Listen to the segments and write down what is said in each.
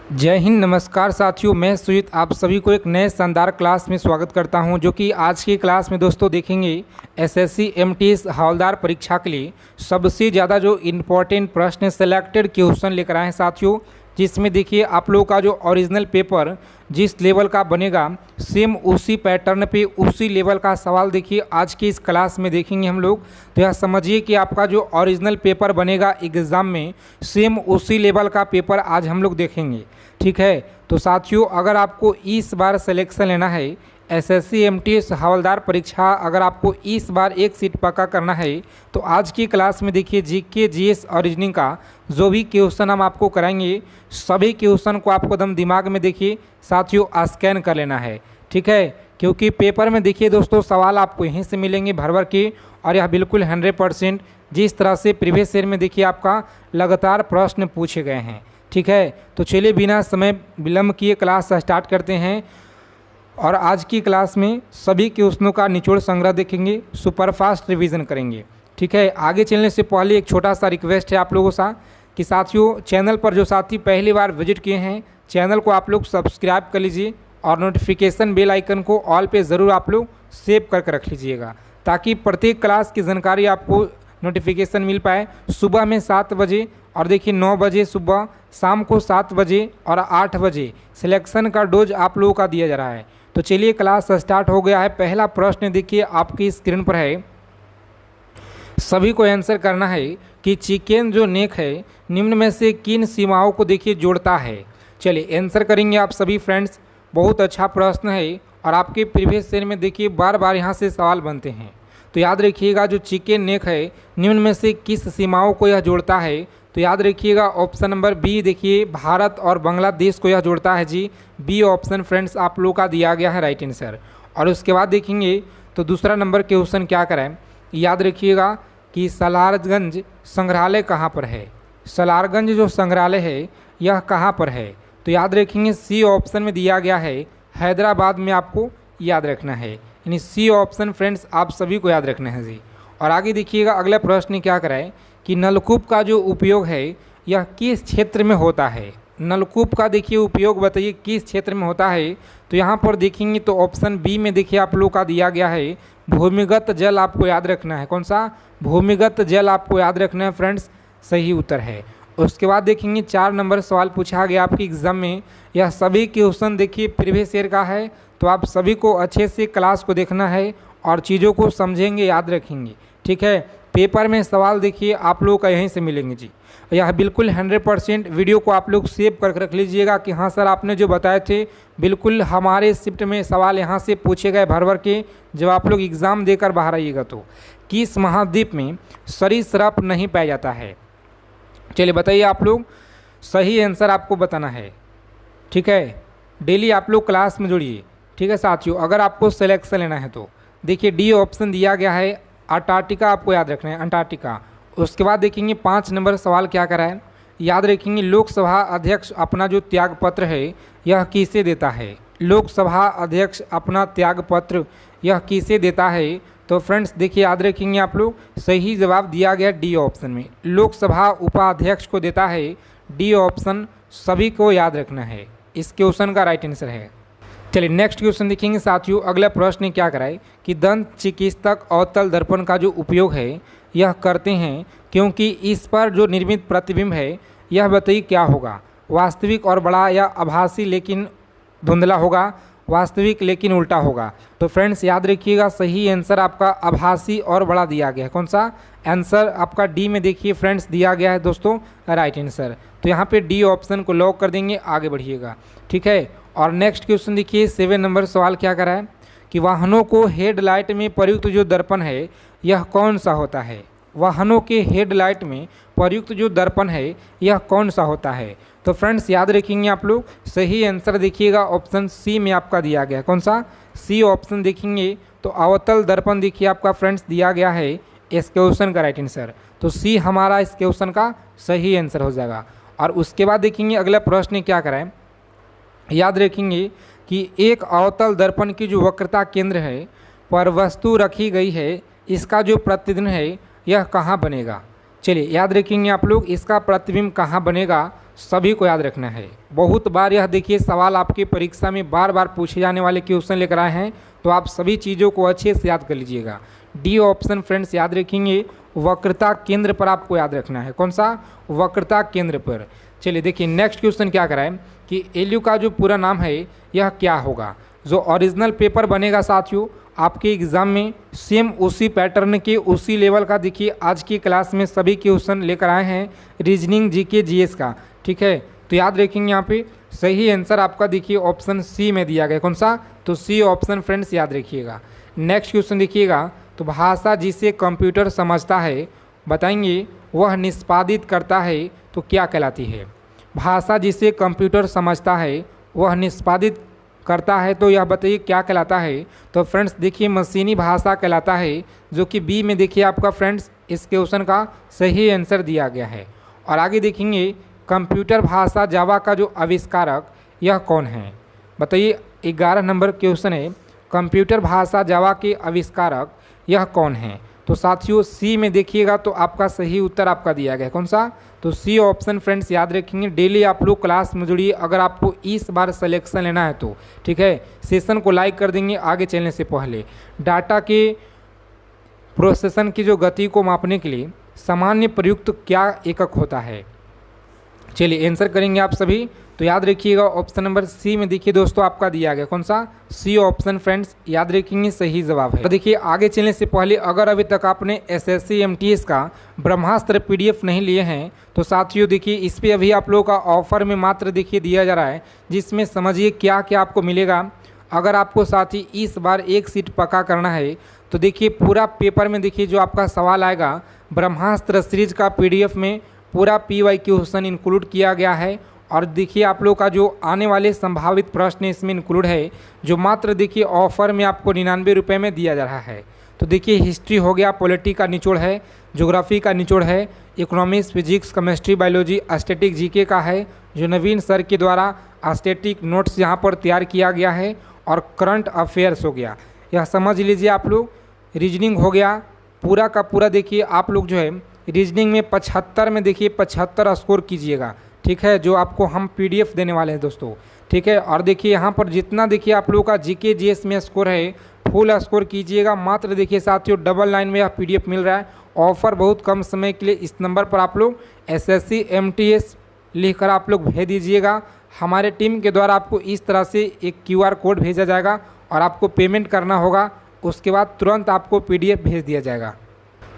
जय हिंद, नमस्कार साथियों। मैं सुजीत आप सभी को एक नए शानदार क्लास में स्वागत करता हूं, जो कि आज की क्लास में दोस्तों देखेंगे एसएससी एमटीएस हवलदार परीक्षा के लिए सबसे ज़्यादा जो इम्पोर्टेंट प्रश्न सेलेक्टेड क्वेश्चन लेकर आए हैं साथियों। जिसमें देखिए आप लोगों का जो ओरिजिनल पेपर जिस लेवल का बनेगा सेम उसी पैटर्न पे उसी लेवल का सवाल देखिए आज की इस क्लास में देखेंगे हम लोग। तो यह समझिए कि आपका जो ओरिजिनल पेपर बनेगा एग्ज़ाम में सेम उसी लेवल का पेपर आज हम लोग देखेंगे, ठीक है। तो साथियों, अगर आपको इस बार सिलेक्शन लेना है एसएससी एमटीएस हवलदार परीक्षा, अगर आपको इस बार एक सीट पक्का करना है तो आज की क्लास में देखिए जीके जीएस और रीजनिंग का जो भी क्वेश्चन हम आपको कराएंगे सभी क्वेश्चन को आपको एकदम दिमाग में देखिए साथियों स्कैन कर लेना है, ठीक है। क्योंकि पेपर में देखिए दोस्तों सवाल आपको यहीं से मिलेंगे भर भर के, और यह बिल्कुल 100% जिस तरह से प्रीवियस ईयर में देखिए आपका लगातार प्रश्न पूछे गए हैं, ठीक है। तो चलिए बिना समय विलम्ब किए क्लास स्टार्ट करते हैं और आज की क्लास में सभी क्वेश्चनों का निचोड़ संग्रह देखेंगे, सुपरफास्ट रिवीजन करेंगे, ठीक है। आगे चलने से पहले एक छोटा सा रिक्वेस्ट है आप लोगों से कि साथियों चैनल पर जो साथी पहली बार विजिट किए हैं चैनल को आप लोग सब्सक्राइब कर लीजिए और नोटिफिकेशन बेल आइकन को ऑल पे ज़रूर आप लोग सेव करके रख लीजिएगा, ताकि प्रत्येक क्लास की जानकारी आपको नोटिफिकेशन मिल पाए। सुबह में 7 बजे और देखिए 9 बजे सुबह, शाम को 7 बजे और 8 बजे सिलेक्शन का डोज आप लोगों का दिया जा रहा है। तो चलिए क्लास स्टार्ट हो गया है। पहला प्रश्न देखिए आपकी स्क्रीन पर है, सभी को आंसर करना है कि चिकन जो नेक है निम्न में से किन सीमाओं को देखिए जोड़ता है। चलिए आंसर करेंगे आप सभी फ्रेंड्स। बहुत अच्छा प्रश्न है और आपके प्रीवियस ईयर में देखिए बार बार यहाँ से सवाल बनते हैं। तो याद रखिएगा जो चिकन नेक है निम्न में से किस सीमाओं को यह जोड़ता है। तो याद रखिएगा ऑप्शन नंबर बी देखिए भारत और बांग्लादेश को यह जोड़ता है जी। बी ऑप्शन फ्रेंड्स आप लोगों का दिया गया है राइट आंसर। और उसके बाद देखेंगे तो दूसरा नंबर क्वेश्चन क्या कराएं। याद रखिएगा कि सलारगंज संग्रहालय कहाँ पर है। सलारगंज जो संग्रहालय है यह कहाँ पर है। तो याद रखेंगे सी ऑप्शन में दिया गया है हैदराबाद में, आपको याद रखना है, यानी सी ऑप्शन फ्रेंड्स आप सभी को याद रखना है जी। और आगे देखिएगा अगला प्रश्न क्या कराए कि नलकूप का जो उपयोग है यह किस क्षेत्र में होता है। नलकूप का देखिए उपयोग बताइए किस क्षेत्र में होता है। तो यहाँ पर देखेंगे तो ऑप्शन बी में देखिए आप लोग का दिया गया है भूमिगत जल, आपको याद रखना है। कौन सा? भूमिगत जल आपको याद रखना है फ्रेंड्स, सही उत्तर है। उसके बाद देखेंगे 4 नंबर सवाल पूछा गया आपके एग्ज़ाम में। यह सभी क्वेश्चन देखिए प्रीवियस ईयर का है, तो आप सभी को अच्छे से क्लास को देखना है और चीज़ों को समझेंगे, याद रखेंगे, ठीक है। पेपर में सवाल देखिए आप लोगों का यहीं से मिलेंगे जी। यह बिल्कुल 100% वीडियो को आप लोग सेव करके रख लीजिएगा कि हाँ सर आपने जो बताए थे बिल्कुल हमारे शिफ्ट में सवाल यहाँ से पूछे गए भर भर के, जब आप लोग एग्ज़ाम देकर बाहर आइएगा। तो किस महाद्वीप में सरीसृप नहीं पाया जाता है। चलिए बताइए आप लोग, सही आंसर आपको बताना है, ठीक है। डेली आप लोग क्लास में जुड़िए, ठीक है साथियों। अगर आपको सिलेक्शन लेना है तो देखिए डी ऑप्शन दिया गया है अंटार्कटिका, आपको याद रखना है अंटार्कटिका। उसके बाद देखेंगे 5 नंबर सवाल क्या करा है। याद रखेंगे लोकसभा अध्यक्ष अपना जो त्यागपत्र है यह किसे देता है। लोकसभा अध्यक्ष अपना त्यागपत्र यह किसे देता है। तो फ्रेंड्स देखिए याद रखेंगे आप लोग, सही जवाब दिया गया डी ऑप्शन में, लोकसभा उपाध्यक्ष को देता है। डी ऑप्शन सभी को याद रखना है, इस क्वेश्चन का राइट आंसर है। चलिए नेक्स्ट क्वेश्चन देखेंगे साथियों। अगला प्रश्न क्या कराए कि दंत चिकित्सक अवतल दर्पण का जो उपयोग है यह करते हैं क्योंकि इस पर जो निर्मित प्रतिबिंब है यह बताइए क्या होगा। वास्तविक और बड़ा, या आभासी लेकिन धुंधला होगा, वास्तविक लेकिन उल्टा होगा। तो फ्रेंड्स याद रखिएगा सही आंसर आपका आभासी और बड़ा दिया गया है। कौन सा आंसर आपका डी में देखिए फ्रेंड्स दिया गया है दोस्तों राइट आंसर। तो यहाँ पे डी ऑप्शन को लॉक कर देंगे, आगे बढ़िएगा, ठीक है। और नेक्स्ट क्वेश्चन देखिए 7 नंबर सवाल क्या करा है कि वाहनों को हेडलाइट में प्रयुक्त जो दर्पण है यह कौन सा होता है। वाहनों के हेडलाइट में प्रयुक्त जो दर्पण है यह कौन सा होता है। तो फ्रेंड्स याद रखेंगे आप लोग, सही आंसर देखिएगा ऑप्शन सी में आपका दिया गया है। कौन सा? सी ऑप्शन देखेंगे तो अवतल दर्पण देखिए आपका फ्रेंड्स दिया गया है इस क्वेश्चन का राइट आंसर। तो सी हमारा इस क्वेश्चन का सही आंसर हो जाएगा। और उसके बाद देखेंगे अगला प्रश्न क्या कराएं। याद रखेंगे कि एक अवतल दर्पण की जो वक्रता केंद्र है पर वस्तु रखी गई है इसका जो प्रतिबिंब है यह कहाँ बनेगा। चलिए याद रखेंगे आप लोग, इसका प्रतिबिंब कहाँ बनेगा। सभी को याद रखना है। बहुत बार यह देखिए सवाल आपकी परीक्षा में बार बार पूछे जाने वाले क्वेश्चन लेकर आए हैं, तो आप सभी चीज़ों को अच्छे से याद कर लीजिएगा। डी ऑप्शन फ्रेंड्स याद रखेंगे, वक्रता केंद्र पर आपको याद रखना है। कौन सा? वक्रता केंद्र पर। चलिए देखिए नेक्स्ट क्वेश्चन क्या कराएं कि एलयू का जो पूरा नाम है यह क्या होगा। जो ओरिजिनल पेपर बनेगा साथियों आपके एग्ज़ाम में सेम उसी पैटर्न के उसी लेवल का देखिए आज की क्लास में सभी क्वेश्चन लेकर आए हैं रीजनिंग जीके जीएस का, ठीक है। तो याद रखेंगे यहाँ पे सही आंसर आपका देखिए ऑप्शन सी में दिया गया। कौन सा? तो सी ऑप्शन फ्रेंड्स याद रखिएगा। नेक्स्ट क्वेश्चन देखिएगा, तो भाषा जिसे कंप्यूटर समझता है बताएंगे वह निष्पादित करता है तो क्या कहलाती है। भाषा जिसे कंप्यूटर समझता है वह निष्पादित करता है तो यह बताइए क्या कहलाता है। तो फ्रेंड्स देखिए मशीनी भाषा कहलाता है, जो कि बी में देखिए आपका फ्रेंड्स इस क्वेश्चन का सही आंसर दिया गया है। और आगे देखेंगे कंप्यूटर भाषा जावा का जो आविष्कारक यह कौन है बताइए। 11 नंबर क्वेश्चन है, कंप्यूटर भाषा जावा के आविष्कारक यह कौन है। तो साथियों सी में देखिएगा तो आपका सही उत्तर आपका दिया गया है। कौन सा? तो सी ऑप्शन फ्रेंड्स याद रखेंगे। डेली आप लोग क्लास में जुड़िए अगर आपको इस बार सिलेक्शन लेना है तो, ठीक है। सेशन को लाइक कर देंगे आगे चलने से पहले। डाटा के प्रोसेसन की जो गति को मापने के लिए सामान्य प्रयुक्त क्या एकक होता है। चलिए आंसर करेंगे आप सभी। तो याद रखिएगा ऑप्शन नंबर सी में देखिए दोस्तों आपका दिया गया। कौन सा? सी ऑप्शन फ्रेंड्स याद रखेंगे सही जवाब है। तो देखिए आगे चलने से पहले अगर अभी तक आपने एसएससी एमटीएस का ब्रह्मास्त्र पीडीएफ नहीं लिए हैं तो साथियों देखिए इस पर अभी आप लोगों का ऑफर में मात्र देखिए दिया जा रहा है, जिसमें समझिए क्या क्या आपको मिलेगा। अगर आपको साथ ही इस बार एक सीट पक्का करना है तो देखिए पूरा पेपर में देखिए जो आपका सवाल आएगा ब्रह्मास्त्र सीरीज का पीडीएफ में पूरा पीवाई क्वेश्चन इंक्लूड किया गया है। और देखिए आप लोग का जो आने वाले संभावित प्रश्न इसमें इंक्लूड है, जो मात्र देखिए ऑफर में आपको 99 रुपये में दिया जा रहा है। तो देखिए हिस्ट्री हो गया, पॉलिटी का निचोड़ है, ज्योग्राफी का निचोड़ है, economics, physics, chemistry, biology, static GK का है जो नवीन सर के द्वारा स्टैटिक नोट्स यहाँ पर तैयार किया गया है, और करंट अफेयर्स हो गया। यह समझ लीजिए आप लोग। रीजनिंग हो गया पूरा का पूरा। देखिए आप लोग जो है रीजनिंग में 75 में देखिए 75 स्कोर कीजिएगा, ठीक है, जो आपको हम पीडीएफ देने वाले हैं दोस्तों, ठीक है। और देखिए यहाँ पर जितना देखिए आप लोगों का जीके जीएस में स्कोर है फुल स्कोर कीजिएगा। मात्र देखिए साथियों डबल लाइन में यह पीडीएफ मिल रहा है। ऑफर बहुत कम समय के लिए इस नंबर पर आप लोग एसएससी एमटीएस लिखकर आप लोग भेज दीजिएगा। हमारे टीम के द्वारा आपको इस तरह से एक क्यूआर कोड भेजा जाएगा और आपको पेमेंट करना होगा। उसके बाद तुरंत आपको पीडीएफ भेज दिया जाएगा।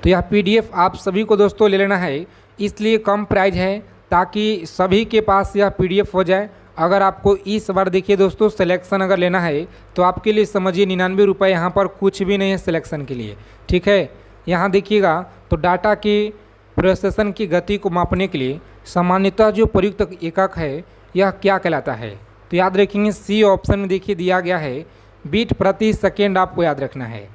तो यह पीडीएफ आप सभी को दोस्तों ले लेना है, इसलिए कम प्राइस है ताकि सभी के पास यह पीडीएफ हो जाए। अगर आपको इस बार देखिए दोस्तों सिलेक्शन अगर लेना है तो आपके लिए समझिए 99 रुपये यहाँ पर कुछ भी नहीं है सिलेक्शन के लिए, ठीक है। यहाँ देखिएगा तो डाटा के प्रोसेसन की गति को मापने के लिए सामान्यतः जो प्रयुक्त एकक है यह क्या कहलाता है। तो याद रखेंगे सी ऑप्शन में देखिए दिया गया है बीट प्रति सेकेंड, आपको याद रखना है,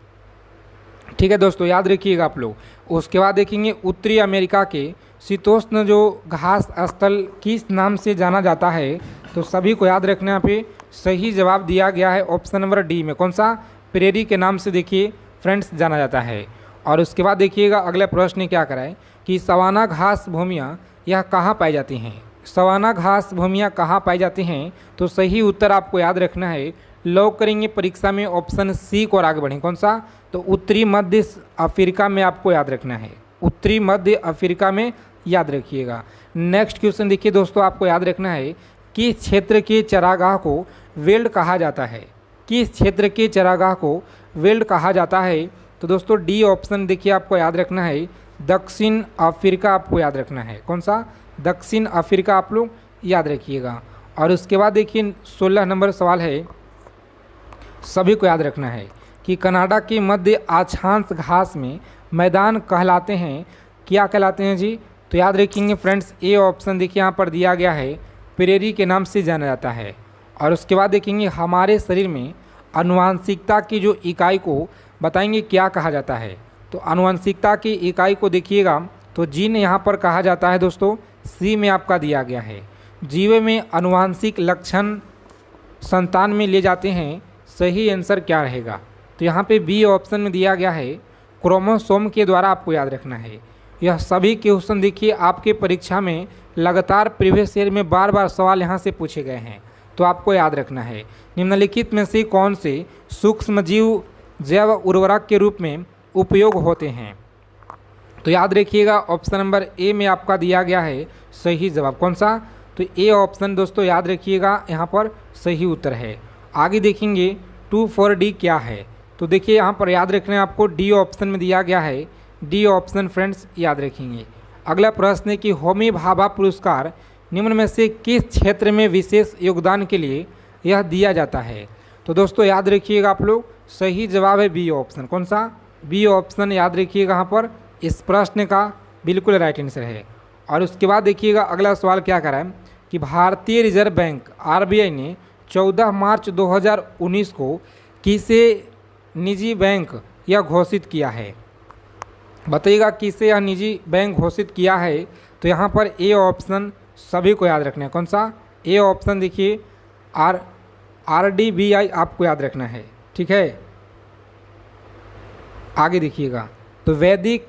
ठीक है दोस्तों, याद रखिएगा आप लोग। उसके बाद देखेंगे उत्तरी अमेरिका के शीतोष्ण जो घास स्थल किस नाम से जाना जाता है। तो सभी को याद रखना, यहाँ पे सही जवाब दिया गया है ऑप्शन नंबर डी में। कौन सा? प्रेरी के नाम से देखिए फ्रेंड्स जाना जाता है। और उसके बाद देखिएगा अगला प्रश्न क्या कराए कि सवाना घास भूमियाँ यह कहाँ पाई जाती हैं। सवाना घास भूमियाँ कहाँ पाई जाती हैं। तो सही उत्तर आपको याद रखना है। लॉक करेंगे परीक्षा में ऑप्शन सी को और आगे बढ़ें। कौन सा? तो उत्तरी मध्य अफ्रीका में आपको याद रखना है। उत्तरी मध्य अफ्रीका में याद रखिएगा। नेक्स्ट क्वेश्चन देखिए दोस्तों आपको याद रखना है किस क्षेत्र के चरागाह को वेल्ड कहा जाता है। किस क्षेत्र के चरागाह को वेल्ड कहा जाता है। तो दोस्तों डी ऑप्शन देखिए आपको याद रखना है दक्षिण अफ्रीका, आपको याद रखना है। कौन सा? दक्षिण अफ्रीका आप लोग याद रखिएगा। और उसके बाद देखिए 16 नंबर सवाल है, सभी को याद रखना है कि कनाडा के मध्य अक्षांश घास में मैदान कहलाते हैं, क्या कहलाते हैं जी। तो याद रखेंगे फ्रेंड्स ए ऑप्शन देखिए यहाँ पर दिया गया है प्रेरी के नाम से जाना जाता है। और उसके बाद देखेंगे हमारे शरीर में आनुवंशिकता की जो इकाई को बताएंगे क्या कहा जाता है। तो आनुवंशिकता की इकाई को देखिएगा तो जीन यहाँ पर कहा जाता है दोस्तों, सी में आपका दिया गया है। जीव में आनुवंशिक लक्षण संतान में ले जाते हैं, सही आंसर क्या रहेगा। तो यहाँ पे बी ऑप्शन में दिया गया है क्रोमोसोम के द्वारा, आपको याद रखना है। यह सभी क्वेश्चन देखिए आपके परीक्षा में लगातार प्रीवियस ईयर में बार बार सवाल यहाँ से पूछे गए हैं, तो आपको याद रखना है। निम्नलिखित में से कौन से सूक्ष्मजीव जैव उर्वरक के रूप में उपयोग होते हैं? तो याद रखिएगा ऑप्शन नंबर ए में आपका दिया गया है सही जवाब। कौन सा? तो ए ऑप्शन दोस्तों याद रखिएगा यहाँ पर सही उत्तर है। आगे देखेंगे 2,4-D क्या है? तो देखिए यहाँ पर याद रखना है आपको, डी ऑप्शन में दिया गया है, डी ऑप्शन फ्रेंड्स याद रखेंगे। अगला प्रश्न है कि होमी भाभा पुरस्कार निम्न में से किस क्षेत्र में विशेष योगदान के लिए यह दिया जाता है? तो दोस्तों याद रखिएगा आप लोग, सही जवाब है बी ऑप्शन। कौन सा? बी ऑप्शन याद रखिएगा यहाँ पर इस प्रश्न का बिल्कुल राइट आंसर है। और उसके बाद देखिएगा अगला सवाल क्या करा है कि भारतीय रिजर्व बैंक आरबीआई ने 14 मार्च 2019 को किसे निजी बैंक यह घोषित किया है? बताइएगा किसे यह निजी बैंक घोषित किया है? तो यहाँ पर ए ऑप्शन सभी को याद रखना है। कौन सा? ए ऑप्शन देखिए आरडीबीआई आपको याद रखना है, ठीक है। आगे देखिएगा, तो वैदिक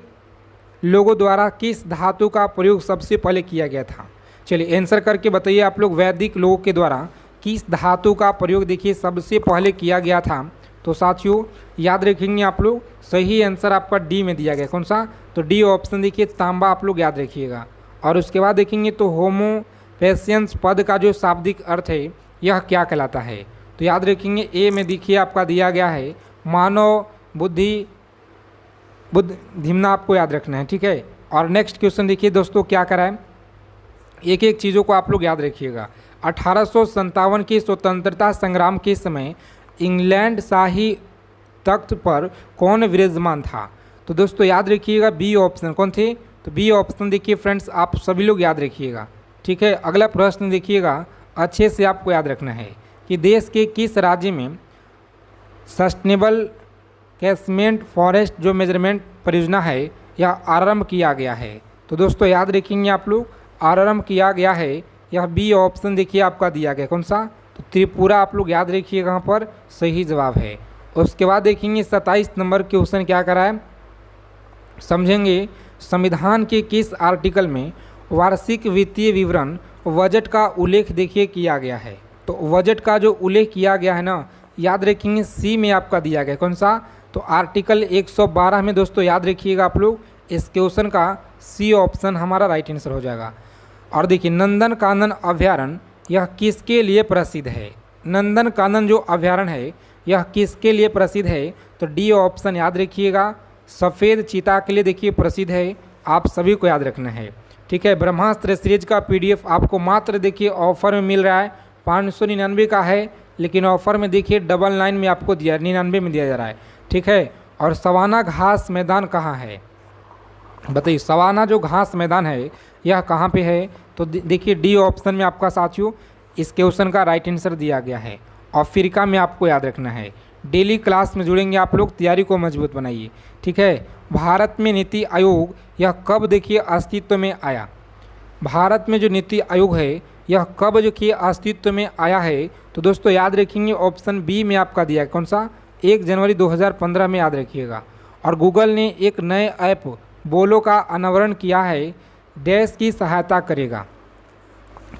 लोगों द्वारा किस धातु का प्रयोग सबसे पहले किया गया था? चलिए आंसर करके बताइए आप लोग, वैदिक लोगों के द्वारा किस धातु का प्रयोग देखिए सबसे पहले किया गया था? तो साथियों याद रखेंगे आप लोग, सही आंसर आपका डी में दिया गया। कौन सा? तो डी ऑप्शन देखिए तांबा आप लोग याद रखिएगा। और उसके बाद देखेंगे तो होमोपेशियंस पद का जो शाब्दिक अर्थ है यह क्या कहलाता है? तो याद रखेंगे ए में देखिए आपका दिया गया है मानव बुद्धिमत्ता आपको याद रखना है, ठीक है। और नेक्स्ट क्वेश्चन देखिए दोस्तों क्या करा है, एक एक चीज़ों को आप लोग याद रखिएगा। 1857 के स्वतंत्रता संग्राम के समय इंग्लैंड शाही तख्त पर कौन विराजमान था? तो दोस्तों याद रखिएगा बी ऑप्शन। कौन थे? तो बी ऑप्शन देखिए फ्रेंड्स आप सभी लोग याद रखिएगा, ठीक है। अगला प्रश्न देखिएगा, अच्छे से आपको याद रखना है कि देश के किस राज्य में सस्टेनेबल कैचमेंट फॉरेस्ट जो मेजरमेंट परियोजना है यह आरंभ किया गया है? तो दोस्तों याद रखेंगे आप लोग, आरंभ किया गया है, यह बी ऑप्शन देखिए आपका दिया गया। कौन सा? तो त्रिपुरा आप लोग याद रखिएगा, यहाँ पर सही जवाब है। उसके बाद देखेंगे 27 नंबर क्वेश्चन क्या करा है, समझेंगे संविधान के किस आर्टिकल में वार्षिक वित्तीय विवरण बजट का उल्लेख देखिए किया गया है? तो बजट का जो उल्लेख किया गया है ना, याद रखेंगे सी में आपका दिया गया। कौन सा? तो आर्टिकल 112 में दोस्तों याद रखिएगा आप लोग, इस क्वेश्चन का सी ऑप्शन हमारा राइट आंसर हो जाएगा। और देखिए नंदन कानन अभ्यारण्य यह किसके लिए प्रसिद्ध है? नंदन कानन जो अभ्यारण्य है यह किसके लिए प्रसिद्ध है? तो डी ऑप्शन याद रखिएगा, सफ़ेद चीता के लिए देखिए प्रसिद्ध है, आप सभी को याद रखना है, ठीक है। ब्रह्मास्त्र सीरीज का पीडीएफ आपको मात्र देखिए ऑफर में मिल रहा है, 599 का है, लेकिन ऑफर में देखिए 99 में आपको 99 में दिया जा रहा है, ठीक है। और सवाना घास मैदान कहाँ है? बताइए सवाना जो घास मैदान है यह कहाँ पे है? तो देखिए डी ऑप्शन में आपका साथियों इस क्वेश्चन का राइट आंसर दिया गया है, अफ्रीका में आपको याद रखना है। डेली क्लास में जुड़ेंगे आप लोग, तैयारी को मजबूत बनाइए, ठीक है। भारत में नीति आयोग यह कब देखिए अस्तित्व में आया? भारत में जो नीति आयोग है यह कब जो कि अस्तित्व में आया है? तो दोस्तों याद रखेंगे ऑप्शन बी में आपका दिया है। कौन सा? 1 जनवरी 2015 में याद रखिएगा। और गूगल ने एक नए ऐप बोलो का अनावरण किया है, डैश की सहायता करेगा।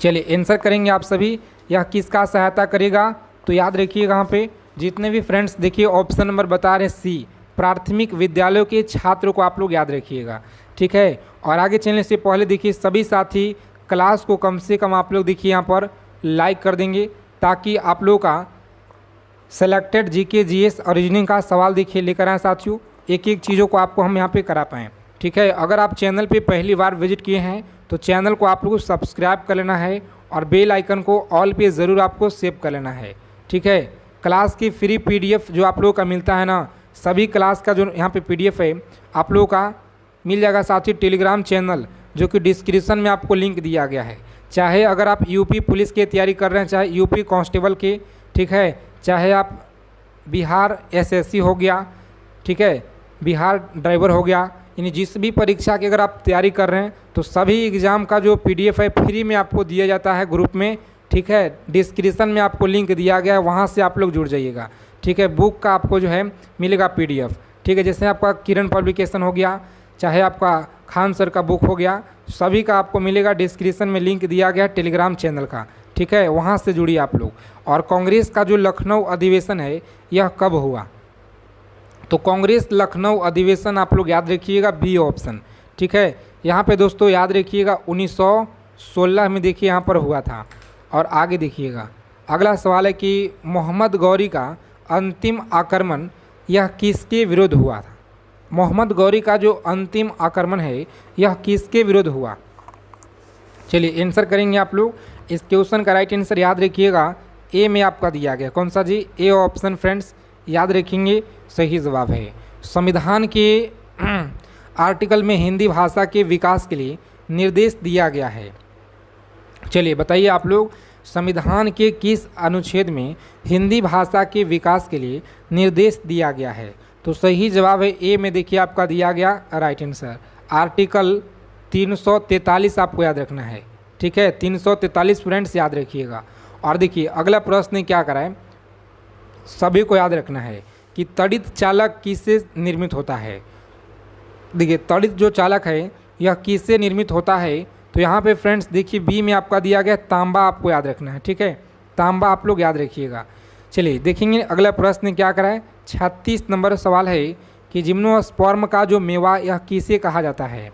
चलिए आंसर करेंगे आप सभी, यह किसका सहायता करेगा? तो याद रखिएगा यहाँ पे जितने भी फ्रेंड्स देखिए ऑप्शन नंबर बता रहे हैं सी, प्राथमिक विद्यालयों के छात्रों को आप लोग याद रखिएगा, ठीक है। और आगे चलने से पहले देखिए सभी साथी क्लास को कम से कम आप लोग देखिए यहाँ पर लाइक कर देंगे, ताकि आप लोगों का सेलेक्टेड जीके जीएस और रीजनिंग का सवाल देखिए लेकर आए साथियों, एक एक चीज़ों को आपको हम यहाँ पे करा पाएँ, ठीक है। अगर आप चैनल पे पहली बार विजिट किए हैं तो चैनल को आप लोगों को सब्सक्राइब कर लेना है और बेल आइकन को ऑल पे ज़रूर आपको सेव कर लेना है, ठीक है। क्लास की फ्री पीडीएफ जो आप लोगों का मिलता है ना, सभी क्लास का जो यहाँ पे पीडीएफ है आप लोगों का मिल जाएगा साथियों टेलीग्राम चैनल, जो कि डिस्क्रिप्शन में आपको लिंक दिया गया है। चाहे अगर आप यूपी पुलिस की तैयारी कर रहे हैं, चाहे यूपी कांस्टेबल के, ठीक है, चाहे आप बिहार एसएससी हो गया, ठीक है, बिहार ड्राइवर हो गया, यानी जिस भी परीक्षा की अगर आप तैयारी कर रहे हैं तो सभी एग्ज़ाम का जो पीडीएफ है फ्री में आपको दिया जाता है ग्रुप में, ठीक है। डिस्क्रिप्शन में आपको लिंक दिया गया है, वहाँ से आप लोग जुड़ जाइएगा, ठीक है। बुक का आपको जो है मिलेगा पीडीएफ, ठीक है। जैसे आपका किरण पब्लिकेशन हो गया, चाहे आपका खान सर का बुक हो गया, सभी का आपको मिलेगा, डिस्क्रिप्शन में लिंक दिया गया है टेलीग्राम चैनल का, ठीक है, वहाँ से जुड़िए आप लोग। और कांग्रेस का जो लखनऊ अधिवेशन है यह कब हुआ? तो कांग्रेस लखनऊ अधिवेशन आप लोग याद रखिएगा, बी ऑप्शन, ठीक है। यहाँ पे दोस्तों याद रखिएगा 1916 में देखिए यहाँ पर हुआ था। और आगे देखिएगा अगला सवाल है कि मोहम्मद गौरी का अंतिम आक्रमण यह किसके विरुद्ध हुआ था? मोहम्मद गौरी का जो अंतिम आक्रमण है यह किसके विरुद्ध हुआ? चलिए आंसर करेंगे आप लोग। इस क्वेश्चन का राइट आंसर याद रखिएगा ए में आपका दिया गया, कौन सा जी? ए ऑप्शन फ्रेंड्स, याद रखेंगे, सही जवाब है। संविधान के आर्टिकल में हिंदी भाषा के विकास के लिए निर्देश दिया गया है। चलिए बताइए आप लोग, संविधान के किस अनुच्छेद में हिंदी भाषा के विकास के लिए निर्देश दिया गया है? तो सही जवाब है ए में देखिए आपका दिया गया राइट आंसर, आर्टिकल 343 आपको याद रखना है, ठीक है, 343 फ्रेंड्स याद रखिएगा। और देखिए अगला प्रश्न क्या करा है, सभी को याद रखना है कि तड़ित चालक किससे निर्मित होता है? देखिए तड़ित जो चालक है यह किससे निर्मित होता है? तो यहाँ पे फ्रेंड्स देखिए बी में आपका दिया गया तांबा, आपको याद रखना है, ठीक है, तांबा आप लोग याद रखिएगा। चलिए देखेंगे अगला प्रश्न क्या करा है, 36 नंबर सवाल है कि जिम्नोस्पर्म का जो मेवा यह किसे कहा जाता है?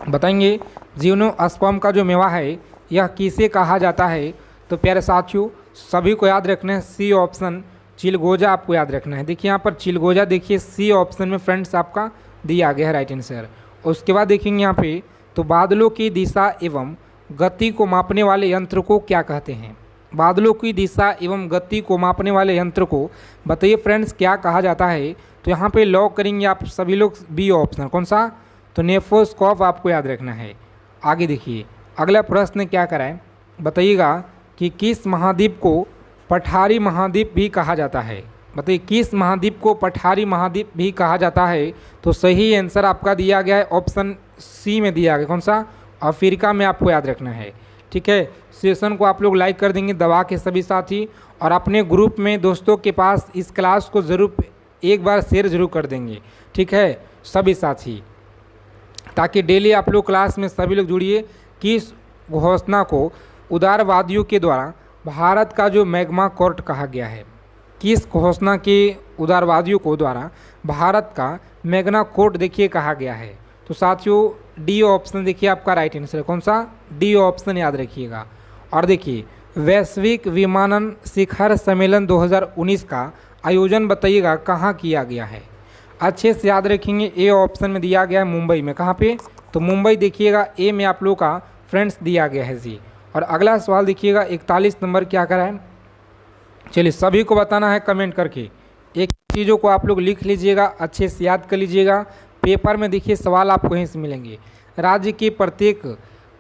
बताएंगे जिम्नोस्पर्म का जो मेवा है यह किसे कहा जाता है? तो प्यारे साथियों सभी को याद रखना है सी ऑप्शन, चिलगोजा आपको याद रखना है। देखिए यहाँ पर चिलगोजा देखिए सी ऑप्शन में फ्रेंड्स आपका दिया गया है राइट आंसर। उसके बाद देखेंगे यहाँ पे तो बादलों की दिशा एवं गति को मापने वाले यंत्र को क्या कहते हैं? बादलों की दिशा एवं गति को मापने वाले यंत्र को बताइए फ्रेंड्स क्या कहा जाता है? तो यहाँ पे लॉक करेंगे आप सभी लोग बी ऑप्शन, कौन सा? तो नेफोस्कोप आपको याद रखना है। आगे देखिए अगला प्रश्न क्या कराए, बताइएगा कि किस महाद्वीप को पठारी महाद्वीप भी कहा जाता है? बताइए किस महाद्वीप को पठारी महाद्वीप भी कहा जाता है? तो सही आंसर आपका दिया गया है ऑप्शन सी में दिया गया, कौन सा? अफ्रीका में आपको याद रखना है, ठीक है। सेशन को आप लोग लाइक कर देंगे दबा के सभी साथी, और अपने ग्रुप में दोस्तों के पास इस क्लास को ज़रूर एक बार शेयर जरूर कर देंगे, ठीक है सभी साथी, ताकि डेली आप लोग क्लास में सभी लोग जुड़िए। किस घोषणा को उदारवादियों के द्वारा भारत का जो मैग्मा कोर्ट कहा गया है? किस घोषणा के उदारवादियों को द्वारा भारत का मैग्ना कोर्ट देखिए कहा गया है? तो साथियों डी ऑप्शन देखिए आपका राइट आंसर, कौन सा? डी ऑप्शन याद रखिएगा। और देखिए वैश्विक विमानन शिखर सम्मेलन 2019 का आयोजन बताइएगा कहाँ किया गया है? अच्छे से याद रखेंगे, ए ऑप्शन में दिया गया है मुंबई में। कहाँ पे? तो मुंबई देखिएगा ए में आप लोग का फ्रेंड्स दिया गया है जी। और अगला सवाल देखिएगा 41 नंबर क्या करा है? चलिए सभी को बताना है कमेंट करके, एक चीज़ों को आप लोग लिख लीजिएगा, अच्छे से याद कर लीजिएगा, पेपर में देखिए सवाल आपको यहीं से मिलेंगे। राज्य के प्रत्येक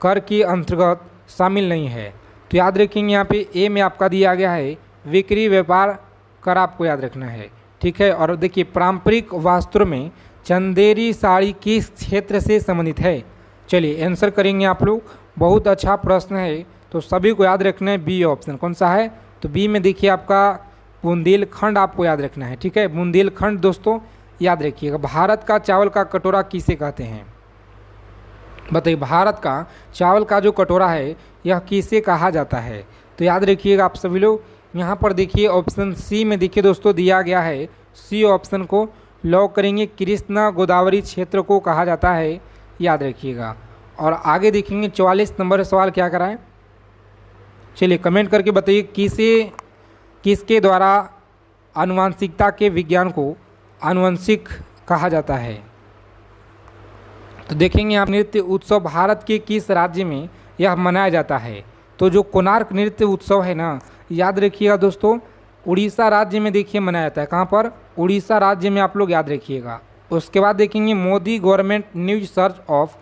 कर के अंतर्गत शामिल नहीं है, तो याद रखेंगे यहाँ पे ए में आपका दिया गया है बिक्री व्यापार कर, आपको याद रखना है, ठीक है। और देखिए पारंपरिक वस्त्रों में चंदेरी साड़ी किस क्षेत्र से संबंधित है? चलिए आंसर करेंगे आप लोग, बहुत अच्छा प्रश्न है, तो सभी को याद रखना है बी ऑप्शन, कौन सा है? तो बी में देखिए आपका बुंदेलखंड आपको याद रखना है, ठीक है, बुंदेलखंड दोस्तों याद रखिएगा। भारत का चावल का कटोरा किसे कहते हैं? बताइए भारत का चावल का जो कटोरा है यह किसे कहा जाता है? तो याद रखिएगा आप सभी लोग, यहाँ पर देखिए ऑप्शन सी में देखिए दोस्तों दिया गया है, सी ऑप्शन को लॉक करेंगे, कृष्णा गोदावरी क्षेत्र को कहा जाता है, याद रखिएगा। और आगे देखेंगे 44 नंबर सवाल क्या कराएं? चलिए कमेंट करके बताइए किसके द्वारा आनुवंशिकता के विज्ञान को आनुवंशिक कहा जाता है? तो देखेंगे आप नृत्य उत्सव भारत के किस राज्य में यह मनाया जाता है? तो जो कोणार्क नृत्य उत्सव है ना, याद रखिएगा दोस्तों, उड़ीसा राज्य में देखिए मनाया जाता है। कहाँ पर? उड़ीसा राज्य में आप लोग याद रखिएगा। उसके बाद देखेंगे Modi government news search of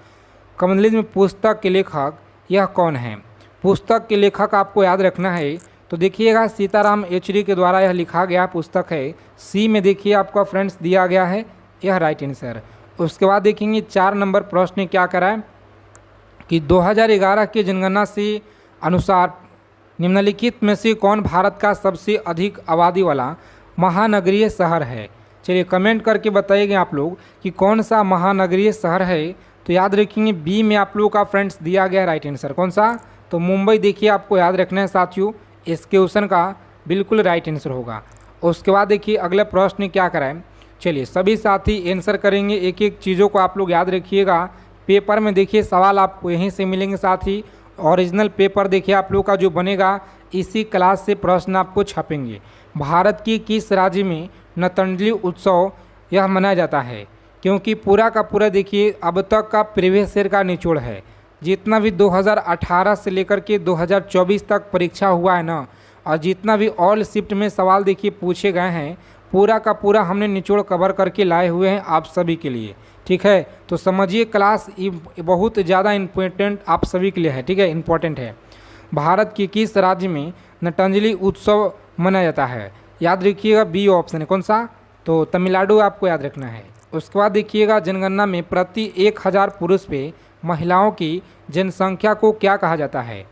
communalism पुस्तक के लेखक यह कौन है? पुस्तक के लेखक आपको याद रखना है, तो देखिएगा सीताराम येचुरी के द्वारा यह लिखा गया पुस्तक है, सी में देखिए आपका फ्रेंड्स दिया गया है, यह राइट आंसर। उसके बाद देखेंगे 4 नंबर प्रश्न क्या कराए कि 2011 की जनगणना से अनुसार निम्नलिखित में से कौन भारत का सबसे अधिक आबादी वाला महानगरीय शहर है? चलिए कमेंट करके बताइएगा आप लोग कि कौन सा महानगरीय शहर है तो याद रखेंगे बी में आप लोगों का फ्रेंड्स दिया गया राइट आंसर कौन सा, तो मुंबई देखिए आपको याद रखना है साथियों, इस क्वेश्चन का बिल्कुल राइट आंसर होगा। उसके बाद देखिए अगला प्रश्न क्या कराएं, चलिए सभी साथी आंसर करेंगे, एक एक चीज़ों को आप लोग याद रखिएगा। पेपर में देखिए सवाल आपको यहीं से मिलेंगे साथी, ओरिजिनल पेपर देखिए आप लोग का जो बनेगा इसी क्लास से प्रश्न आपको छपेंगे। भारत की किस राज्य में नतंजलि उत्सव यह मनाया जाता है, क्योंकि पूरा का पूरा देखिए अब तक का प्रीवियस ईयर का निचोड़ है, जितना भी 2018 से लेकर के 2024 तक परीक्षा हुआ है ना, और जितना भी ऑल शिफ्ट में सवाल देखिए पूछे गए हैं, पूरा का पूरा हमने निचोड़ कवर करके लाए हुए हैं आप सभी के लिए। ठीक है, तो समझिए क्लास बहुत ज़्यादा इम्पोर्टेंट आप सभी के लिए है। ठीक है, इम्पोर्टेंट है। भारत की किस राज्य में नतंजलि उत्सव मनाया जाता है, याद रखिएगा बी ऑप्शन है कौन सा, तो तमिलनाडु आपको याद रखना है। उसके बाद देखिएगा जनगणना में प्रति 1000 पुरुष पे महिलाओं की जनसंख्या को क्या कहा जाता है,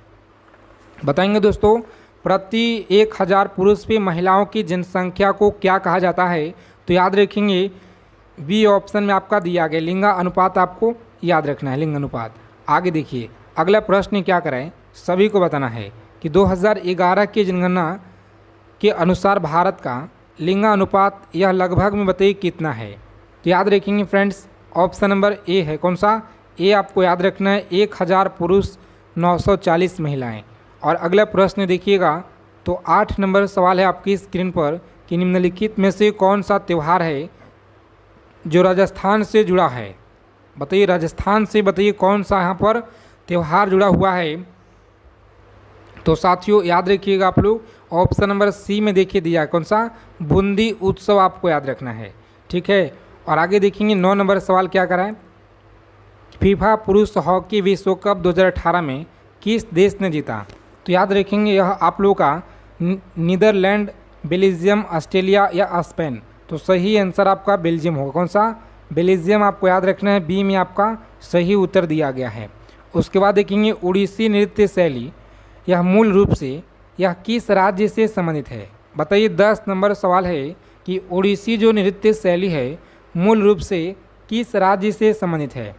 बताएंगे दोस्तों। प्रति 1000 पुरुष पे महिलाओं की जनसंख्या को क्या कहा जाता है, तो याद रखेंगे बी ऑप्शन में आपका दिया गया लिंगा अनुपात, आपको याद रखना है लिंग अनुपात। आगे देखिए अगला प्रश्न क्या कराएं, सभी को बताना है कि 2011 की जनगणना के अनुसार भारत का लिंगा अनुपात यह लगभग में बताइए कितना है, तो याद रखेंगे फ्रेंड्स ऑप्शन नंबर ए है कौन सा, ए आपको याद रखना है 1000 पुरुष 940 महिलाएं। और अगला प्रश्न देखिएगा तो 8 नंबर सवाल है आपकी स्क्रीन पर कि निम्नलिखित में से कौन सा त्यौहार है जो राजस्थान से जुड़ा है, बताइए राजस्थान से बताइए कौन सा यहाँ पर त्यौहार जुड़ा हुआ है। तो साथियों याद रखिएगा आप लोग ऑप्शन नंबर सी में देखिए दिया कौन सा, बूंदी उत्सव आपको याद रखना है। ठीक है, और आगे देखेंगे 9 नंबर सवाल क्या कराएं, फीफा पुरुष हॉकी विश्व कप 2018 में किस देश ने जीता, तो याद रखेंगे यह आप लोगों का नीदरलैंड, बेल्जियम, ऑस्ट्रेलिया या स्पेन, तो सही आंसर आपका बेल्जियम होगा कौन सा, बेल्जियम आपको याद रखना है, बी में आपका सही उत्तर दिया गया है। उसके बाद देखेंगे उड़ीसी नृत्य शैली यह मूल रूप से यह किस राज्य से संबंधित है, बताइए 10 नंबर सवाल है कि उड़ीसी जो नृत्य शैली है मूल रूप से किस राज्य से संबंधित है।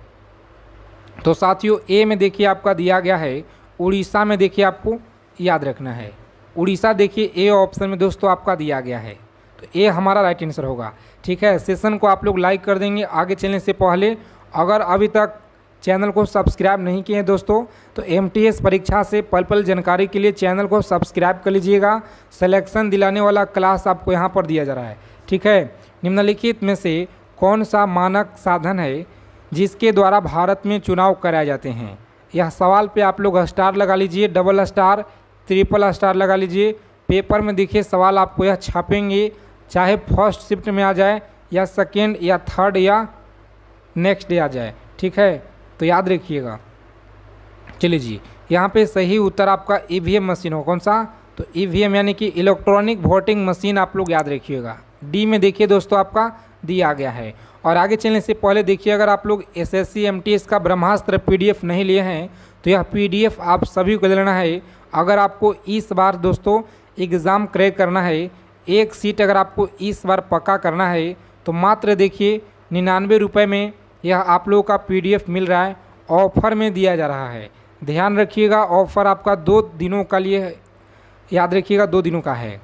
तो साथियों ए में देखिए आपका दिया गया है उड़ीसा में, देखिए आपको याद रखना है उड़ीसा, देखिए ए ऑप्शन में दोस्तों आपका दिया गया है, तो ए हमारा राइट आंसर होगा। ठीक है, सेशन को आप लोग लाइक कर देंगे। आगे चलने से पहले अगर अभी तक चैनल को सब्सक्राइब नहीं किए हैं दोस्तों, तो एमटीएस परीक्षा से पल पल जानकारी के लिए चैनल को सब्सक्राइब कर लीजिएगा। सिलेक्शन दिलाने वाला क्लास आपको यहाँ पर दिया जा रहा है। ठीक है, निम्नलिखित में से कौन सा मानक साधन है जिसके द्वारा भारत में चुनाव कराए जाते हैं, यह सवाल पे आप लोग स्टार लगा लीजिए, डबल स्टार, ट्रिपल स्टार लगा लीजिए। पेपर में देखिए सवाल आपको यह छापेंगे, चाहे फर्स्ट शिफ्ट में आ जाए या सेकेंड या थर्ड या नेक्स्ट डे आ जाए। ठीक है, तो याद रखिएगा। चलिए जी, यहाँ पे सही उत्तर आपका ईवीएम मशीन हो कौन सा, तो ईवीएम यानी कि इलेक्ट्रॉनिक वोटिंग मशीन आप लोग याद रखिएगा। डी में देखिए दोस्तों आपका दिया गया है। और आगे चलने से पहले देखिए अगर आप लोग एसएससी एमटीएस का ब्रह्मास्त्र पीडीएफ नहीं लिए हैं तो यह पीडीएफ आप सभी को लेना है। अगर आपको इस बार दोस्तों एग्ज़ाम क्रैक करना है, एक सीट अगर आपको इस बार पक्का करना है तो मात्र देखिए 99 रुपये में यह आप लोगों का पीडीएफ मिल रहा है, ऑफ़र में दिया जा रहा है। ध्यान रखिएगा, ऑफ़र आपका 2 दिनों का लिए, याद रखिएगा 2 दिनों का है।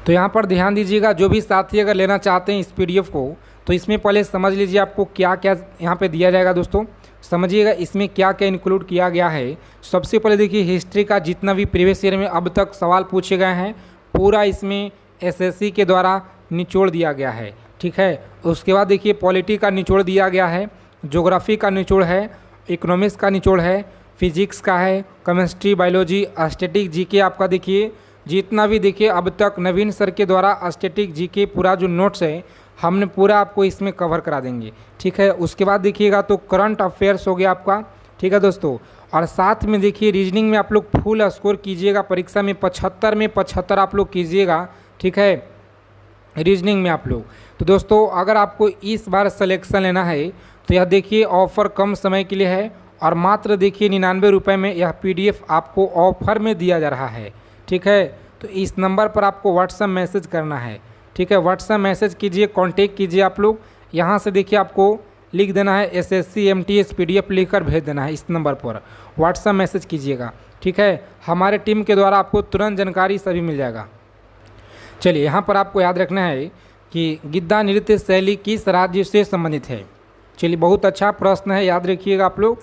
तो यहाँ पर ध्यान दीजिएगा, जो भी साथी अगर लेना चाहते हैं इस पीडीएफ को तो इसमें पहले समझ लीजिए आपको क्या क्या यहाँ पे दिया जाएगा। दोस्तों समझिएगा इसमें क्या क्या इंक्लूड किया गया है। सबसे पहले देखिए हिस्ट्री का जितना भी प्रीवियस ईयर में अब तक सवाल पूछे गए हैं पूरा इसमें एसएससी के द्वारा निचोड़ दिया गया है। ठीक है, उसके बाद देखिए पॉलिटी का निचोड़ दिया गया है, ज्योग्राफी का निचोड़ है, इकोनॉमिक्स का निचोड़ है, फिजिक्स का है, केमिस्ट्री, बायोलॉजी, स्टैटिक जीके आपका देखिए जितना भी देखिए अब तक नवीन सर के द्वारा स्टैटिक जीके पूरा जो नोट्स है हमने पूरा आपको इसमें कवर करा देंगे। ठीक है, उसके बाद देखिएगा तो करंट अफेयर्स हो गया आपका। ठीक है दोस्तों, और साथ में देखिए रीजनिंग में आप लोग फुल स्कोर कीजिएगा, परीक्षा में 75 में 75 आप लोग कीजिएगा। ठीक है, रीजनिंग में आप लोग। तो दोस्तों अगर आपको इस बार सिलेक्शन लेना है तो यह देखिए ऑफ़र कम समय के लिए है और मात्र देखिए 99 रुपये में यह पीडीएफ आपको ऑफ़र में दिया जा रहा है। ठीक है, तो इस नंबर पर आपको व्हाट्सएप मैसेज करना है। ठीक है, व्हाट्सएप मैसेज कीजिए, कांटेक्ट कीजिए आप लोग। यहाँ से देखिए आपको लिख देना है SSC MTS PDF लिखकर भेज देना है। इस नंबर पर व्हाट्सएप मैसेज कीजिएगा, ठीक है। हमारे टीम के द्वारा आपको तुरंत जानकारी सभी मिल जाएगा। चलिए यहाँ पर आपको याद रखना है कि गिद्दा नृत्य शैली किस राज्य से संबंधित है। चलिए बहुत अच्छा प्रश्न है, याद रखिएगा आप लोग।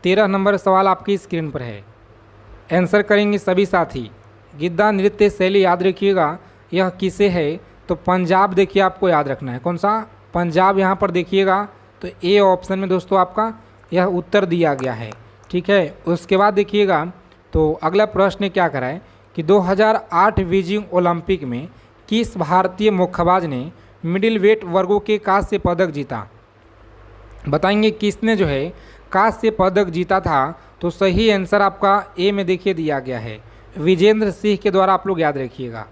13 नंबर सवाल आपकी स्क्रीन पर है, आंसर करेंगे सभी साथी। गिद्दा नृत्य शैली याद रखिएगा यह किसे है, तो पंजाब देखिए आपको याद रखना है। कौन सा? पंजाब। यहाँ पर देखिएगा तो ए ऑप्शन में दोस्तों आपका यह उत्तर दिया गया है, ठीक है। उसके बाद देखिएगा तो अगला प्रश्न क्या कराए कि 2008 बीजिंग ओलंपिक में किस भारतीय मुक्केबाज ने मिडिल वेट वर्गों के कांस्य पदक जीता। बताएंगे किसने जो है कांस्य पदक जीता था, तो सही आंसर आपका ए में देखिए दिया गया है, विजेंद्र सिंह के द्वारा, आप लोग याद रखिएगा।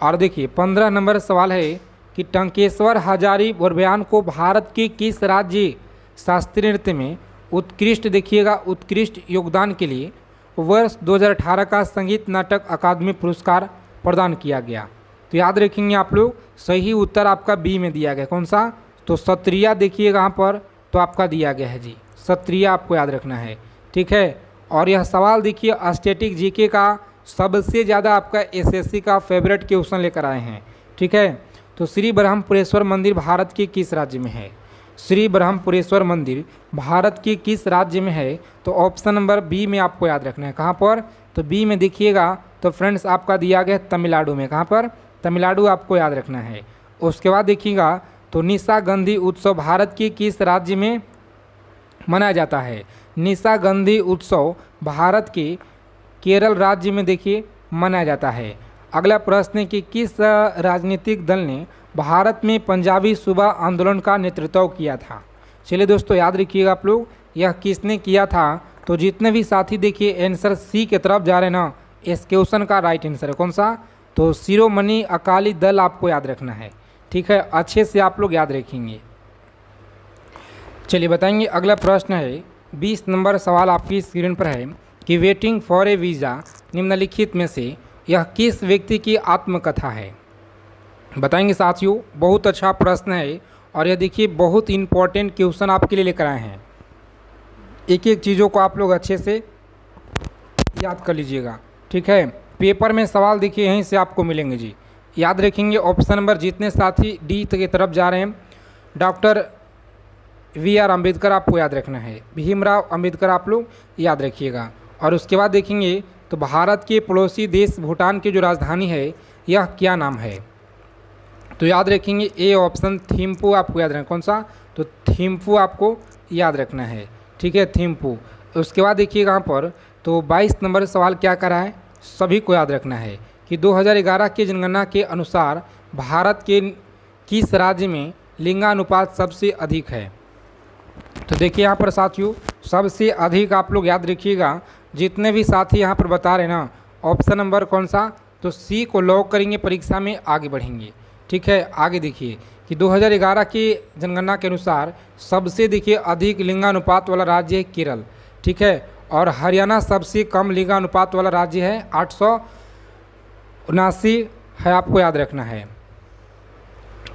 और देखिए 15 नंबर सवाल है कि टंकेश्वर हजारी बर्ब्यान को भारत के किस राज्य शास्त्रीय नृत्य में उत्कृष्ट देखिएगा उत्कृष्ट योगदान के लिए वर्ष 2018 का संगीत नाटक अकादमी पुरस्कार प्रदान किया गया। तो याद रखेंगे आप लोग, सही उत्तर आपका बी में दिया गया। कौन सा? तो सत्रिया देखिएगा यहाँ पर तो आपका दिया गया है जी, सत्रिया आपको याद रखना है, ठीक है। और यह सवाल देखिए स्टैटिक जीके का सबसे ज़्यादा आपका SSC का फेवरेट क्वेश्चन लेकर आए हैं, ठीक है। तो श्री ब्रह्मपुरेश्वर मंदिर भारत के किस राज्य में है? श्री ब्रह्मपुरेश्वर मंदिर भारत के किस राज्य में है? तो ऑप्शन नंबर बी में आपको याद रखना है। कहाँ पर? तो बी में देखिएगा तो फ्रेंड्स आपका दिया गया तमिलनाडु में। कहाँ पर? तमिलनाडु आपको याद रखना है। उसके बाद देखिएगा तो निशागंधी उत्सव भारत के किस राज्य में मनाया जाता है? निशागंधी उत्सव भारत के केरल राज्य में देखिए मनाया जाता है। अगला प्रश्न है कि किस राजनीतिक दल ने भारत में पंजाबी सूबा आंदोलन का नेतृत्व किया था? चलिए दोस्तों याद रखिएगा आप लोग, यह किसने किया था? तो जितने भी साथी देखिए आंसर सी की तरफ जा रहे हैं ना, इस क्वेश्चन का राइट आंसर है। कौन सा? तो शिरोमणि अकाली दल आपको याद रखना है, ठीक है। अच्छे से आप लोग याद रखेंगे। चलिए बताएंगे अगला प्रश्न है 20 नंबर सवाल आपकी स्क्रीन पर है कि वेटिंग फॉर ए वीज़ा निम्नलिखित में से यह किस व्यक्ति की आत्मकथा है? बताएंगे साथियों, बहुत अच्छा प्रश्न है और यह देखिए बहुत इंपॉर्टेंट क्वेश्चन आपके लिए लेकर आए हैं। एक एक चीज़ों को आप लोग अच्छे से याद कर लीजिएगा, ठीक है। पेपर में सवाल देखिए यहीं से आपको मिलेंगे जी, याद रखेंगे। ऑप्शन नंबर जितने साथी डी की तरफ जा रहे हैं, डॉक्टर VR अम्बेडकर आपको याद रखना है, भीमराव अम्बेडकर आप लोग याद रखिएगा। और उसके बाद देखेंगे तो भारत के पड़ोसी देश भूटान की जो राजधानी है यह क्या नाम है? तो याद रखेंगे ए ऑप्शन थिम्पू आपको याद रखना। कौन सा? तो थिम्पू आपको याद रखना है, ठीक है, थिम्पू। उसके बाद देखिएगा यहाँ पर तो 22 नंबर सवाल क्या करा है, सभी को याद रखना है कि 2011 की जनगणना के अनुसार भारत के किस राज्य में लिंगानुपात सबसे अधिक है? तो देखिए यहाँ पर साथियों सबसे अधिक आप लोग याद रखिएगा, जितने भी साथी यहाँ पर बता रहे ना, ऑप्शन नंबर कौन सा? तो सी को लॉक करेंगे, परीक्षा में आगे बढ़ेंगे, ठीक है। आगे देखिए कि 2011 की जनगणना के अनुसार सबसे देखिए अधिक लिंगानुपात वाला राज्य है केरल, ठीक है। और हरियाणा सबसे कम लिंगानुपात वाला राज्य है, 879 है, आपको याद रखना है।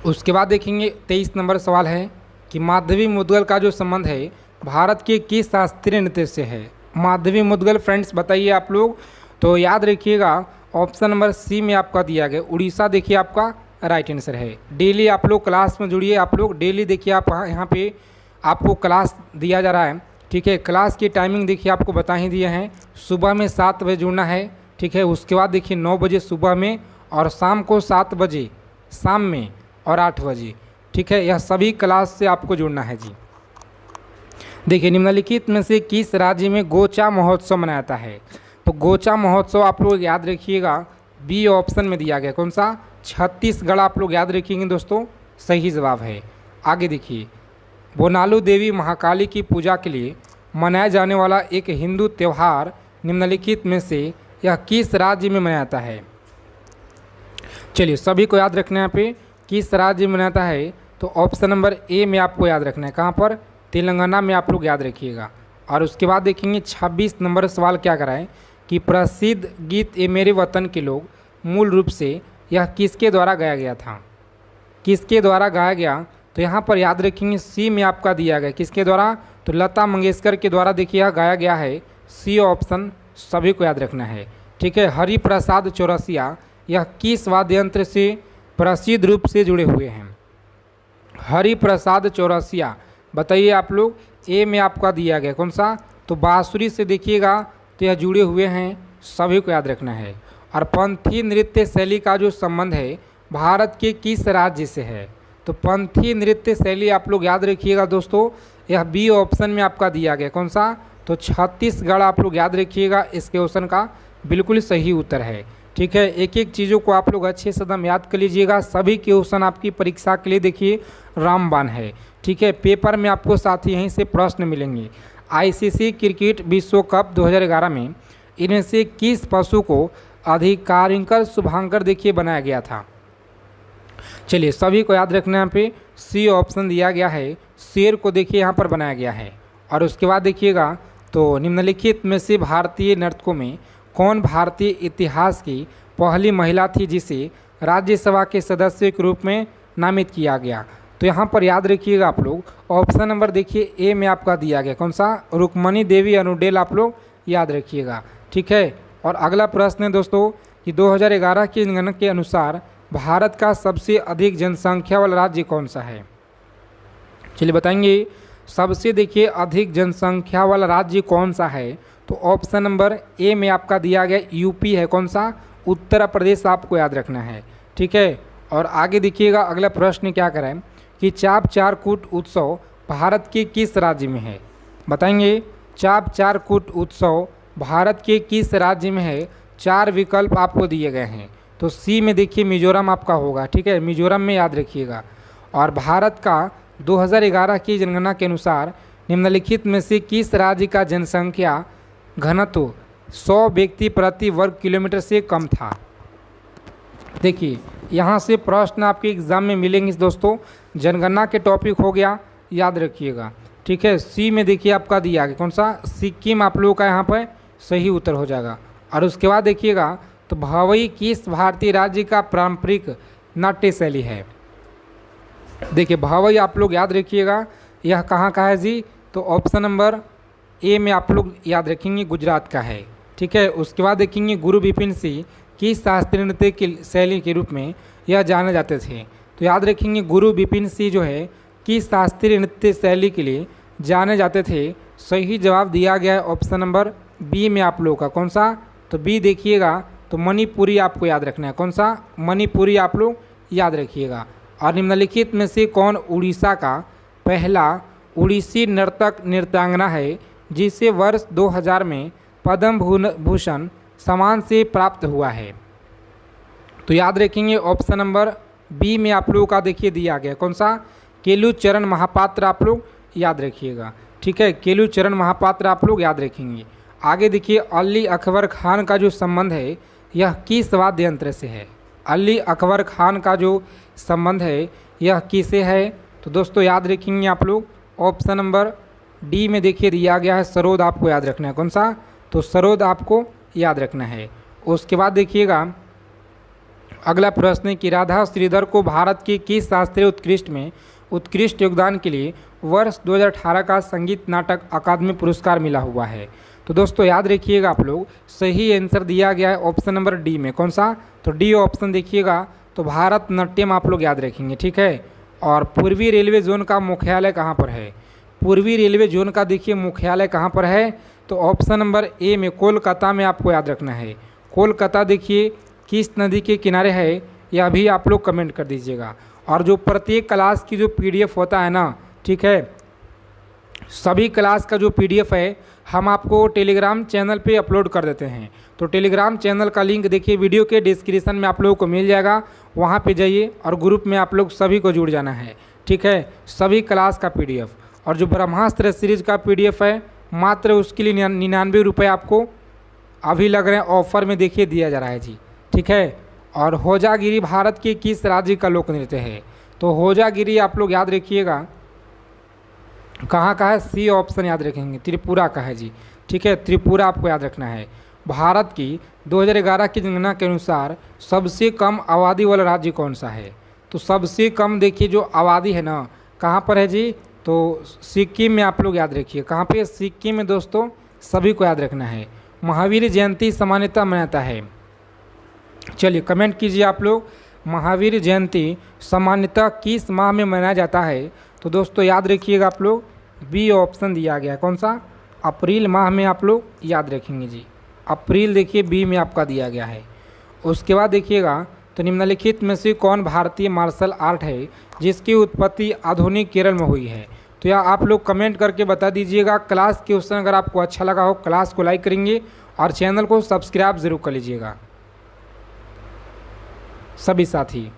उसके बाद देखेंगे 23 नंबर सवाल है कि माधवी मुद्गल का जो संबंध है भारत के किस शास्त्रीय नृत्य से है? माधवी मुद्गल फ्रेंड्स बताइए आप लोग। तो याद रखिएगा ऑप्शन नंबर सी में आपका दिया गया उड़ीसा देखिए आपका राइट आंसर है। डेली आप लोग क्लास में जुड़िए, आप लोग डेली देखिए, आप यहाँ पे आपको क्लास दिया जा रहा है, ठीक है। क्लास की टाइमिंग देखिए आपको बता ही दिए हैं, सुबह में 7 बजे जुड़ना है, ठीक है। उसके बाद देखिए 9 बजे सुबह में और शाम को 7 बजे शाम में और 8 बजे, ठीक है। यह सभी क्लास से आपको जुड़ना है जी। देखिए निम्नलिखित में से किस राज्य में गोचा महोत्सव मनाया जाता है? तो गोचा महोत्सव आप लोग याद रखिएगा बी ऑप्शन में दिया गया। कौन सा? छत्तीसगढ़ आप लोग याद रखेंगे दोस्तों, सही जवाब है। आगे देखिए बोनालू देवी महाकाली की पूजा के लिए मनाया जाने वाला एक हिंदू त्यौहार निम्नलिखित में से यह किस राज्य में मनाया जाता है? चलिए सभी को याद रखना है यहाँ पे किस राज्य में मनाता है, तो ऑप्शन नंबर ए में आपको याद रखना है। कहाँ पर? तेलंगाना में आप लोग याद रखिएगा। और उसके बाद देखेंगे 26 नंबर सवाल क्या कराए कि प्रसिद्ध गीत ए मेरे वतन के लोग मूल रूप से यह किसके द्वारा गाया गया था? किसके द्वारा गाया गया? तो यहाँ पर याद रखेंगे सी में आपका दिया गया किसके द्वारा, तो लता मंगेशकर के द्वारा देखिए यह गाया गया है। सी ऑप्शन सभी को याद रखना है। ठीक है, हरिप्रसाद चौरसिया यह किस वाद्य यंत्र से प्रसिद्ध रूप से जुड़े हुए हैं। हरिप्रसाद चौरसिया बताइए आप लोग। ए में आपका दिया गया कौन सा, तो बांसुरी से देखिएगा तो यह जुड़े हुए हैं, सभी को याद रखना है। और पंथी नृत्य शैली का जो संबंध है भारत के किस राज्य से है, तो पंथी नृत्य शैली आप लोग याद रखिएगा दोस्तों, यह बी ऑप्शन में आपका दिया गया कौन सा, तो छत्तीसगढ़ आप लोग याद रखिएगा, इस क्वेश्चन का बिल्कुल सही उत्तर है। ठीक है, एक एक चीज़ों को आप लोग अच्छे से एकदम याद कर लीजिएगा, सभी क्वेश्चन आपकी परीक्षा के लिए देखिए रामबाण है। ठीक है, पेपर में आपको साथ ही यहीं से प्रश्न मिलेंगे। आईसीसी क्रिकेट विश्व कप 2011 में इनमें से किस पशु को आधिकारिक शुभांकर देखिए बनाया गया था। चलिए सभी को याद रखना, यहाँ पे सी ऑप्शन दिया गया है, शेर को देखिए यहाँ पर बनाया गया है। और उसके बाद देखिएगा तो निम्नलिखित में से भारतीय नर्तकों में कौन भारतीय इतिहास की पहली महिला थी जिसे राज्यसभा के सदस्य के रूप में नामित किया गया। तो यहाँ पर याद रखिएगा आप लोग, ऑप्शन नंबर देखिए ए में आपका दिया गया कौन सा, रुक्मणी देवी अनुडेल आप लोग याद रखिएगा। ठीक है, और अगला प्रश्न है दोस्तों कि 2011 की जनगणना के अनुसार भारत का सबसे अधिक जनसंख्या वाला राज्य कौन सा है। चलिए बताएंगे, सबसे देखिए अधिक जनसंख्या वाला राज्य कौन सा है, तो ऑप्शन नंबर ए में आपका दिया गया यूपी है कौन सा, उत्तर प्रदेश आपको याद रखना है। ठीक है, और आगे देखिएगा अगला प्रश्न क्या कराएं कि चाप चार कूट उत्सव भारत के किस राज्य में है। बताएंगे चाप चार कूट उत्सव भारत के किस राज्य में है, चार विकल्प आपको दिए गए हैं। तो सी में देखिए मिजोरम आपका होगा। ठीक है, मिजोरम में याद रखिएगा। और भारत का 2011 की जनगणना के अनुसार निम्नलिखित में से किस राज्य का जनसंख्या घनत्व 100 व्यक्ति प्रति वर्ग किलोमीटर से कम था। देखिए यहाँ से प्रश्न आपके एग्जाम में मिलेंगे दोस्तों, जनगणना के टॉपिक हो गया, याद रखिएगा। ठीक है, सी में देखिए आपका दिया गया कौन सा, सिक्किम आप लोगों का यहाँ पर सही उत्तर हो जाएगा। और उसके बाद देखिएगा तो भवई किस भारतीय राज्य का पारंपरिक नाट्य शैली है। देखिए भवई आप लोग याद रखिएगा, यह कहाँ का है जी, तो ऑप्शन नंबर ए में आप लोग याद रखेंगे गुजरात का है। ठीक है, उसके बाद देखेंगे गुरु विपिन सिंह किस शास्त्रीय नृत्य की शैली के रूप में यह जाने जाते थे। तो याद रखेंगे गुरु विपिन सिंह जो है किस शास्त्रीय नृत्य शैली के लिए जाने जाते थे। सही जवाब दिया गया है ऑप्शन नंबर बी में आप लोगों का कौन सा, तो बी देखिएगा तो मणिपुरी आपको याद रखना है कौन सा, मणिपुरी आप लोग याद रखिएगा। और निम्नलिखित में से कौन उड़ीसा का पहला उड़ीसी नर्तक नृत्यांगना है जिसे वर्ष 2000 में पद्म भूषण सम्मान से प्राप्त हुआ है। तो याद रखेंगे ऑप्शन नंबर बी में आप लोगों का देखिए दिया गया कौन सा, केलुचरण महापात्र आप लोग याद रखिएगा। ठीक है, केलुचरण महापात्र आप लोग याद रखेंगे। आगे देखिए अली अकबर खान का जो संबंध है यह किस वाद्य यंत्र से है। अली अकबर खान का जो संबंध है यह किसे है, तो दोस्तों याद रखेंगे आप लोग ऑप्शन नंबर डी में देखिए दिया गया है सरोद आपको याद रखना है कौन सा, तो सरोद आपको याद रखना है। उसके बाद देखिएगा अगला प्रश्न है कि राधा श्रीधर को भारत के किस शास्त्रीय उत्कृष्ट में उत्कृष्ट योगदान के लिए वर्ष 2018 का संगीत नाटक अकादमी पुरस्कार मिला हुआ है। तो दोस्तों याद रखिएगा आप लोग, सही आंसर दिया गया है ऑप्शन नंबर डी में कौन सा, तो डी ऑप्शन देखिएगा तो भारत नाट्यम आप लोग याद रखेंगे। ठीक है, और पूर्वी रेलवे जोन का मुख्यालय कहाँ पर है, पूर्वी रेलवे जोन का देखिए मुख्यालय कहाँ पर है, तो ऑप्शन नंबर ए में कोलकाता में आपको याद रखना है। कोलकाता देखिए किस नदी के किनारे है यह भी आप लोग कमेंट कर दीजिएगा। और जो प्रत्येक क्लास की जो पीडीएफ होता है ना, ठीक है, सभी क्लास का जो पीडीएफ है हम आपको टेलीग्राम चैनल पे अपलोड कर देते हैं। तो टेलीग्राम चैनल का लिंक देखिए वीडियो के डिस्क्रिप्शन में आप लोगों को मिल जाएगा, वहाँ पे जाइए और ग्रुप में आप लोग सभी को जुड़ जाना है। ठीक है, सभी क्लास का पीडीएफ। और जो ब्रह्मास्त्र सीरीज का पीडीएफ है मात्र उसके लिए 99 रुपये आपको अभी लग रहे हैं ऑफर में देखिए दिया जा रहा है जी। ठीक है, और होजागिरी भारत के किस राज्य का लोक नृत्य है, तो होजागिरी आप लोग याद रखिएगा कहाँ का है, सी ऑप्शन याद रखेंगे, त्रिपुरा का है जी। ठीक है, त्रिपुरा आपको याद रखना है। भारत की 2011 की जनगणना के अनुसार सबसे कम आबादी वाला राज्य कौन सा है, तो सबसे कम देखिए जो आबादी है ना कहाँ पर है जी? तो सिक्किम में आप लोग याद रखिए, कहाँ पे? सिक्किम में दोस्तों, सभी को याद रखना है। महावीर जयंती सामान्यतः मनाता है, चलिए कमेंट कीजिए आप लोग, महावीर जयंती सामान्यतः किस माह में मनाया जाता है? तो दोस्तों याद रखिएगा आप लोग, बी ऑप्शन दिया गया है, कौन सा? अप्रैल माह में आप लोग याद रखेंगे जी, अप्रैल देखिए बी में आपका दिया गया है। उसके बाद देखिएगा, तो निम्नलिखित में से कौन भारतीय मार्शल आर्ट है जिसकी उत्पत्ति आधुनिक केरल में हुई है? तो यह आप लोग कमेंट करके बता दीजिएगा। क्लास क्वेश्चन अगर आपको अच्छा लगा हो, क्लास को लाइक करेंगे और चैनल को सब्सक्राइब ज़रूर कर लीजिएगा सभी साथी।